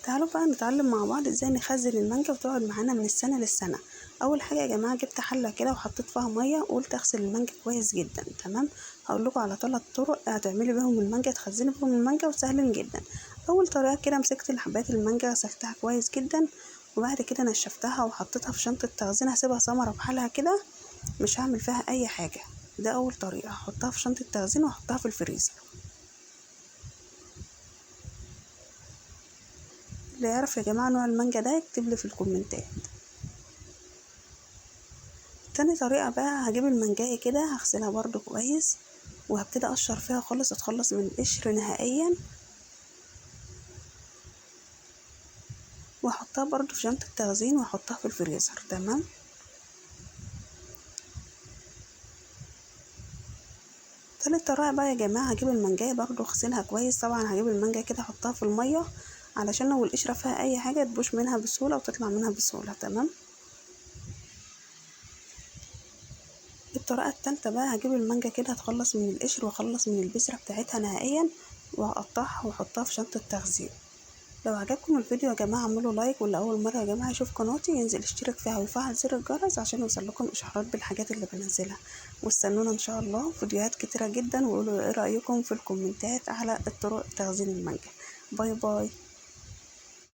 تعالوا بقى نتعلم مع بعض ازاي نخزن المانجا وتقعد معانا من السنة للسنة. اول حاجة يا جماعة جبت حلة كده وحطيت فيها مية وقلت اغسل المانجا كويس جدا. تمام، هقول لكم على 3 طرق هتعملي بيهم المانجا، تخزني بيهم المانجا وسهلين جدا. اول طريقة كده مسكت حبات المانجا غسلتها كويس جدا وبعد كده نشفتها وحطيتها في شنطة تخزين، هسيبها ثمرة بحالها كده مش هعمل فيها اي حاجة. ده اول طريقة، هحطها في شنطة تخزين واحطها في الفريزر. اللي يعرف يا جماعة نوع المانجا ده يكتب لي في الكومنتات. تاني طريقة بقى هجيب المانجاية كده هغسلها برضو كويس وهبتدي اقشر فيها خالص، اتخلص من القشر نهائيا واحطها برضو في شنطة تخزين واحطها في الفريزر. تمام، تالت طريقة بقى يا جماعة هجيب المانجاية برضو اغسلها كويس. طبعا هجيب المانجا كده احطها في المية علشان لو القشرة فيها اي حاجة تبوش منها بسهولة وتطلع منها بسهولة. تمام، الطريقة التالتة بقى هجيب المانجا كده اتخلص من القشر واخلص من البذرة بتاعتها نهائيا وهقطعها واحطها في شنطة تخزين. لو عجبكم الفيديو يا جماعة اعملوا لايك، واللي اول مرة يا جماعة يشوف قناتي ينزل يشترك فيها ويفعل زر الجرس عشان يوصلكم اشعارات بالحاجات اللي بنزلها. واستنونا ان شاء الله فيديوهات كتيرة جدا، وقولوا ايه رأيكم في الكومنتات على الطرق تخزين المانجا. باي باي.